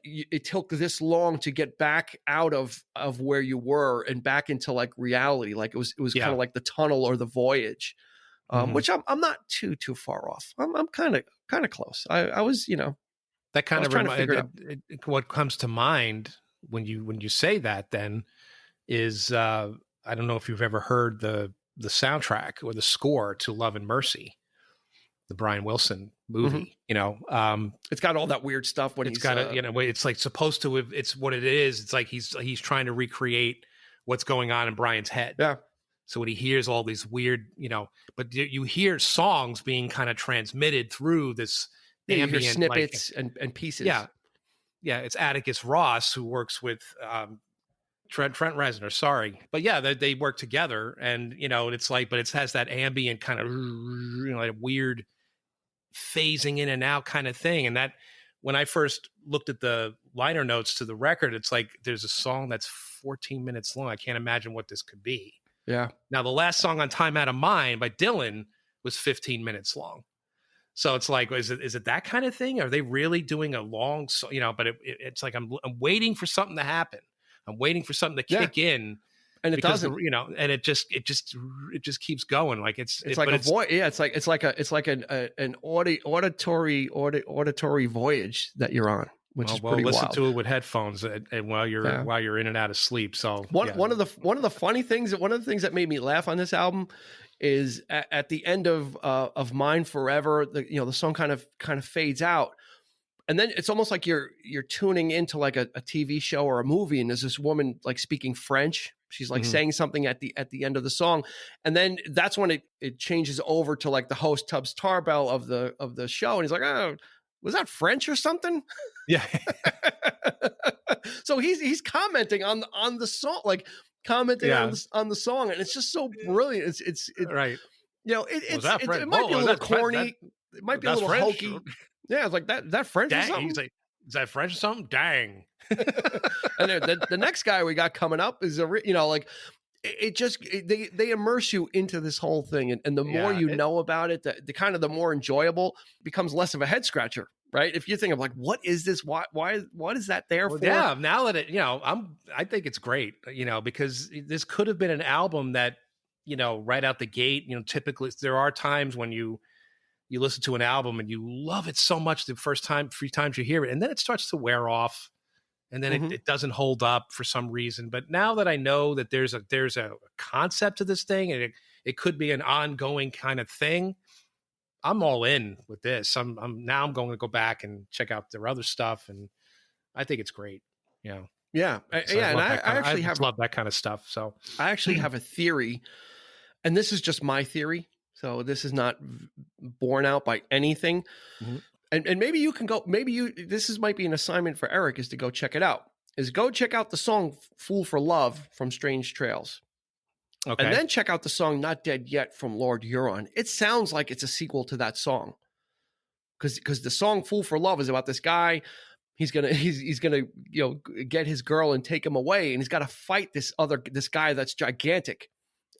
it took this long to get back out of where you were and back into like reality. Like it was kind of like the tunnel or the voyage, which I'm not too far off. I'm kind of close. I was, that kind of what comes to mind when you say that then is I don't know if you've ever heard the soundtrack or the score to Love and Mercy, the Brian Wilson movie. It's got all that weird stuff when it's got it's like supposed to, it's what it is. It's like he's trying to recreate what's going on in Brian's head. Yeah. So when he hears all these weird, but you hear songs being kind of transmitted through this ambient, you hear snippets and pieces. Yeah. Yeah. It's Atticus Ross who works with Trent Reznor. Sorry. But yeah, they work together, and, it's like, but it has that ambient kind of, like weird phasing in and out kind of thing. And that, when I first looked at the liner notes to the record, it's like, there's a song that's 14 minutes long. I can't imagine what this could be. Yeah. Now, the last song on Time Out of Mind by Dylan was 15 minutes long. So it's like, is it that kind of thing? Are they really doing a long, but it's like, I'm waiting for something to happen. I'm waiting for something to kick in. And it because doesn't. and it just keeps going. Like It's like a voice. Yeah, it's like an auditory voyage that you're on, which is pretty listen wild. to it with headphones and while you're in and out of sleep. So one of the funny things, one of the things that made me laugh on this album is at the end of Mine Forever, the song kind of fades out. And then it's almost like you're tuning into like a TV show or a movie, and there's this woman like speaking French. She's like saying something at the end of the song, and then that's when it changes over to like the host Tubbs Tarbell of the show, and he's like, "Oh, was that French or something?" Yeah. So he's commenting on the song, like commenting on the song, and it's just so brilliant. It's right. It might be a little corny. It might be a little French. hokey. Yeah, it's like that French Dang. or something. He's like, is that French or something? Dang. And the next guy we got coming up is they immerse you into this whole thing, and the more you know about it, the kind of the more enjoyable becomes, less of a head scratcher, right? If you think of like, what is this? Why what is that there for? Yeah, now that I think it's great, because this could have been an album that, right out the gate, typically there are times when you listen to an album and you love it so much the first time, 3 times you hear it, and then it starts to wear off, and then it doesn't hold up for some reason. But now that I know that there's a concept to this thing, and it could be an ongoing kind of thing, I'm all in with this. I'm going to go back and check out their other stuff, and I think it's great. Yeah. So and I actually love that kind of stuff. So I actually have a theory, and this is just my theory. So this is not borne out by anything. And maybe you can go, might be an assignment for Eric, is to go check it out. Go check out the song Fool for Love from Strange Trails. Okay. And then check out the song Not Dead Yet from Lord Huron. It sounds like it's a sequel to that song. Because the song Fool for Love is about this guy. He's gonna get his girl and take him away, and he's got to fight this guy that's gigantic.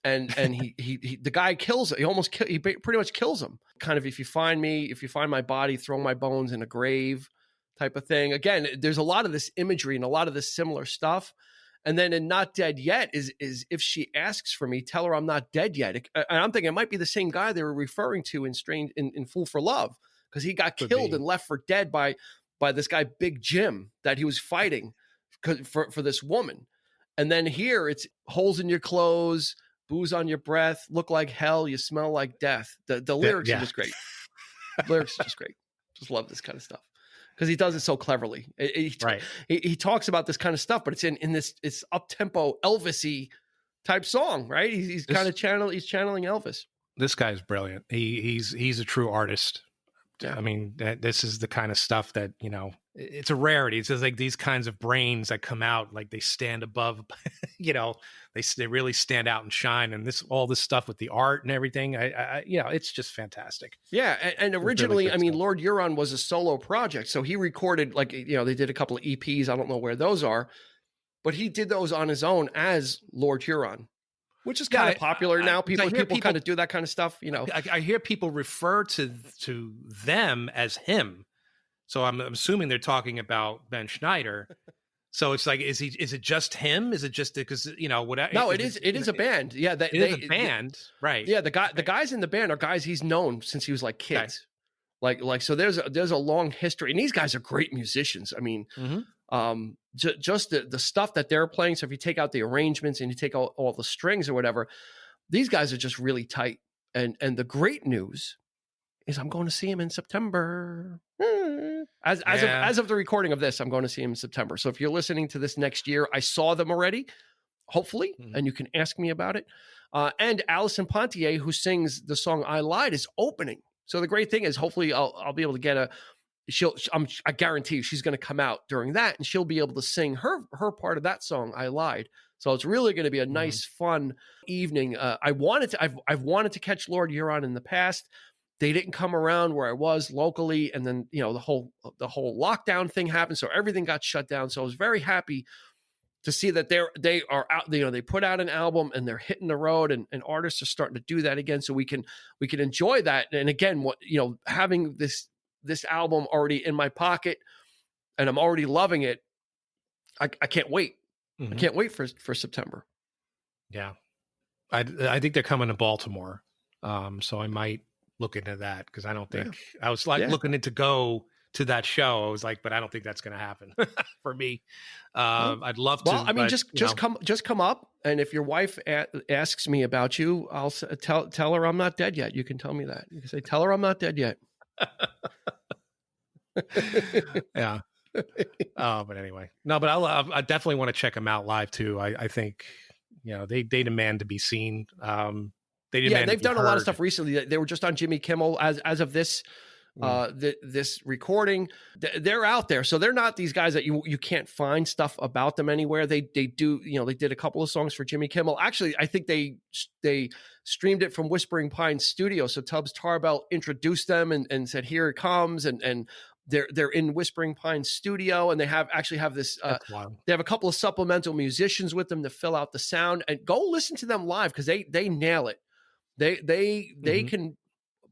And the guy kills it. He pretty much kills him. Kind of, if you find my body, throw my bones in a grave type of thing. Again, there's a lot of this imagery and a lot of this similar stuff. And then in Not Dead Yet is if she asks for me, tell her I'm not dead yet. And I'm thinking it might be the same guy they were referring to in Fool for Love, because he got killed and left for dead by this guy Big Jim that he was fighting for this woman. And then here it's holes in your clothes, booze on your breath, look like hell, you smell like death. The lyrics are just great. The lyrics are just great. Just love this kind of stuff, because he does it so cleverly. He talks about this kind of stuff, but it's in this, it's up-tempo Elvis-y type song, right? He's channeling Elvis. This guy's brilliant. He's a true artist. Yeah. I mean, this is the kind of stuff that, it's a rarity. It's just like these kinds of brains that come out, like they stand above, they really stand out and shine. And all this stuff with the art and everything, it's just fantastic. Yeah. And originally, really Lord Huron was a solo project. So he recorded, they did a couple of EPs. I don't know where those are, but he did those on his own as Lord Huron, which is kind of popular now. People kind of do that kind of stuff, I hear people refer to them as him. So I'm assuming they're talking about Ben Schneider. So it's like, is it just him? Is it just because, whatever? No, it is a band. Yeah. It is a band. Right. Yeah. The guys in the band are guys he's known since he was like kids. Okay. So there's a long history, and these guys are great musicians. I mean, just the stuff that they're playing. So if you take out the arrangements and you take out all the strings or whatever, these guys are just really tight. And the great news is I'm going to see him in September. As of the recording of this, I'm going to see him in September. So if you're listening to this next year, I saw them already, hopefully, and you can ask me about it. And Alison Pontier, who sings the song I Lied, is opening. So the great thing is, hopefully I'll be able to get I guarantee you she's going to come out during that, and she'll be able to sing her part of that song, I Lied. So it's really going to be a nice, fun evening. I've wanted to catch Lord Huron in the past. They didn't come around where I was locally, and then the whole lockdown thing happened, so everything got shut down. So I was very happy to see that they are out. They put out an album and they're hitting the road, and artists are starting to do that again. So we can enjoy that. And again, having this album already in my pocket, and I'm already loving it. I can't wait. I can't wait for September. Yeah. I think they're coming to Baltimore. So I might look into that because I don't think I was like looking into go to that show. I was like, but I don't think that's going to happen for me. I'd love to. Well, I mean, but, just come up, and if your wife asks me about you, I'll tell her I'm not dead yet. You can tell me that. You can say, tell her I'm not dead yet. Yeah. But anyway, no, but I definitely want to check them out live too. I think, they demand to be seen. They've done a lot of stuff recently. They were just on Jimmy Kimmel as of this this recording. They're out there, so they're not these guys that you can't find stuff about them anywhere. They do, they did a couple of songs for Jimmy Kimmel. Actually, I think they streamed it from Whispering Pines Studio. So Tubbs Tarbell introduced them and said, "Here it comes," and they're in Whispering Pines Studio, and they have this. They have a couple of supplemental musicians with them to fill out the sound. And go listen to them live because they nail it. They can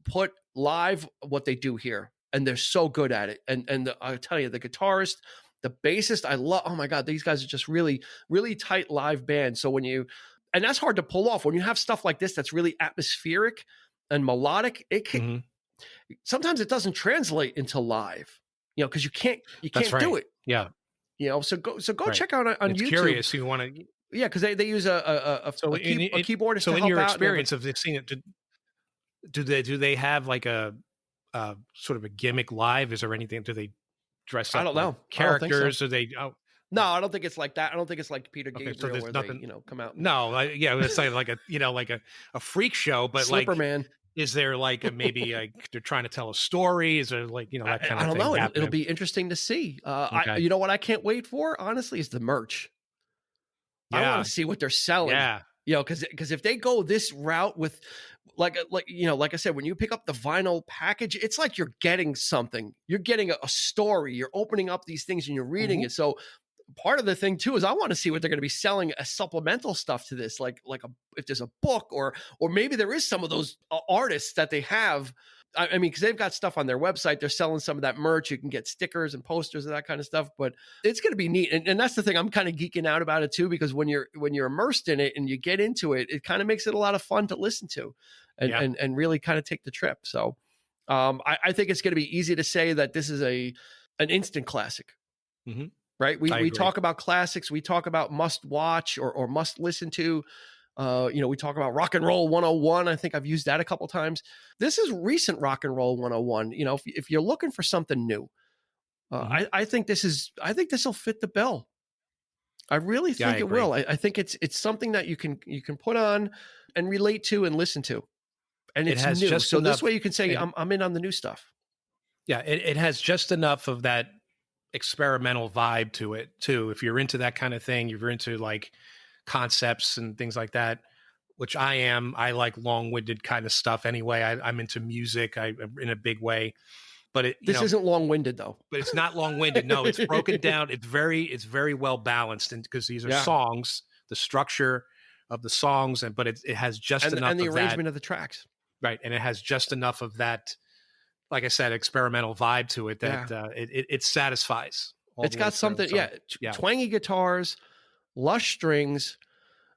put live what they do here, and they're so good at it. And I'll tell you, the guitarist, the bassist, I love. Oh my God, these guys are just really, really tight live band. So and that's hard to pull off when you have stuff like this that's really atmospheric and melodic. It can sometimes it doesn't translate into live, because you can't do it. Yeah. So go check out on YouTube. Curious, you want to. Yeah, because they use a keyboardist. So to in help your out experience of seeing it, do they have like a sort of a gimmick live? Is there anything? Do they dress up? I don't know. Characters? So. Or they? No, I don't think it's like that. I don't think it's like Peter Gabriel so where nothing, they come out. No, it's like a freak show, but Slipper Man. Is there like maybe they're trying to tell a story? Is there like that kind of thing? I don't know. It'll be interesting to see. Okay. You know what I can't wait for, honestly, is the merch. Yeah. I want to see what they're selling. Yeah. Because if they go this route with like I said, when you pick up the vinyl package, it's like you're getting something. You're getting a story. You're opening up these things and you're reading it. So part of the thing too is I want to see what they're going to be selling as supplemental stuff to this, if there's a book or maybe there is some of those artists that they have. I mean, because they've got stuff on their website. They're selling some of that merch. You can get stickers and posters and that kind of stuff. But it's going to be neat. And that's the thing. I'm kind of geeking out about it too, because when you're immersed in it and you get into it, it kind of makes it a lot of fun to listen to and really kind of take the trip. So I think it's going to be easy to say that this is an instant classic. Mm-hmm. Right? We talk about classics. We talk about must watch or must listen to. We talk about Rock and Roll 101. I think I've used that a couple times. This is recent Rock and Roll 101. If you're looking for something new, I think this will fit the bill. I really think it will. I think it's something that you can put on and relate to and listen to, and it's new. So this way you can say I'm in on the new stuff. Yeah, it has just enough of that experimental vibe to it too. If you're into that kind of thing, if you're into like concepts and things like that, which I like long-winded kind of stuff anyway. I'm into music in a big way, but this isn't long-winded though. But it's not long-winded. No, it's broken down. It's very well balanced, and because these are songs, the structure of the songs, but it has just enough and the of arrangement that, of the tracks, right? And it has just enough of that, like I said, experimental vibe to it that it satisfies. It's got something, twangy guitars, lush strings,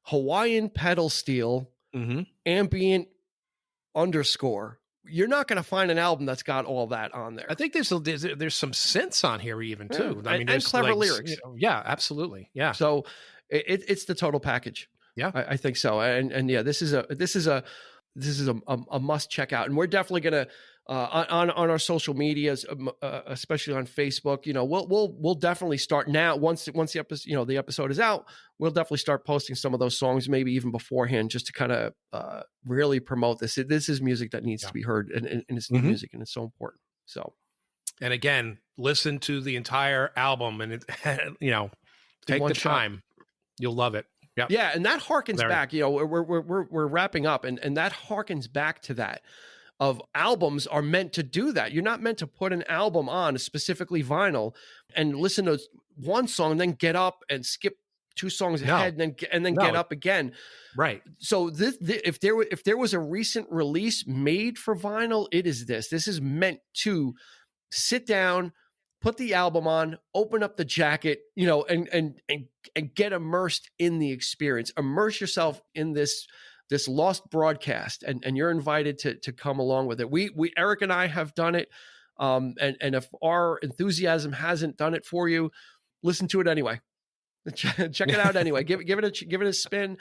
Hawaiian pedal steel, ambient underscore. You're not going to find an album that's got all that on there. I think there's some synths on here even too. I mean, and clever lyrics. Yeah, absolutely. Yeah. So it's the total package. Yeah, I think so. And yeah, this is a must check out. And we're definitely going to on our social medias, especially on Facebook. We'll definitely start now. Once the episode the episode is out, we'll definitely start posting some of those songs, maybe even beforehand, just to kind of really promote this. This is music that needs to be heard, and it's new music, and it's so important. So, and again, listen to the entire album, and take the time. You'll love it. Yep. Yeah, and that harkens back. We're wrapping up, and that harkens back to that. Of albums are meant to do that. You're not meant to put an album on, specifically vinyl, and listen to one song and then get up and skip two songs ahead and then get up again. Right. So if there was a recent release made for vinyl, it is this. This is meant to sit down, put the album on, open up the jacket, you know, and get immersed in the experience. Immerse yourself in this lost broadcast, and you're invited to come along with it. We Eric and I have done it. And if our enthusiasm hasn't done it for you, listen to it anyway. Check it out anyway. Give it a spin,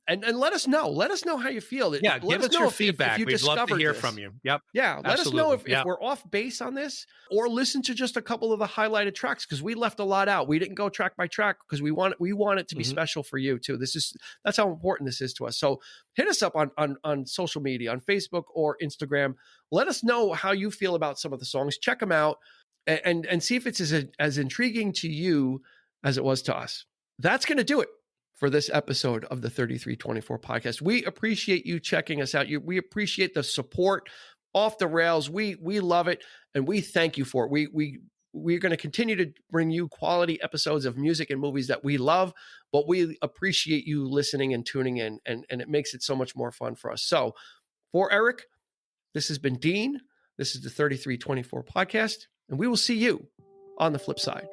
and let us know. Let us know how you feel. Yeah, give us your feedback. We'd love to hear from you. Yep. Yeah, let us know if we're off base on this, or listen to just a couple of the highlighted tracks, because we left a lot out. We didn't go track by track because we want it to be special for you too. That's how important this is to us. So hit us up on social media, on Facebook or Instagram. Let us know how you feel about some of the songs. Check them out and see if it's as intriguing to you as it was to us. That's going to do it for this episode of the 3324 podcast. We appreciate you checking us out. We appreciate the support off the rails. We love it, and we thank you for it. We're going to continue to bring you quality episodes of music and movies that we love, but we appreciate you listening and tuning in, and it makes it so much more fun for us. So for Eric, this has been Dean. This is the 3324 podcast, and we will see you on the flip side.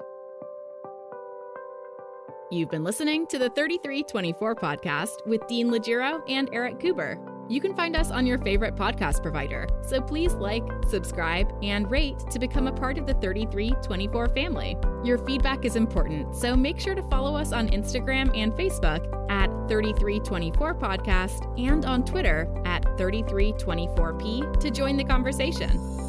You've been listening to the 3324 podcast with Dean Legiro and Eric Kuber. You can find us on your favorite podcast provider, so please like, subscribe, and rate to become a part of the 3324 family. Your feedback is important, so make sure to follow us on Instagram and Facebook at 3324 podcast and on Twitter at 3324p to join the conversation.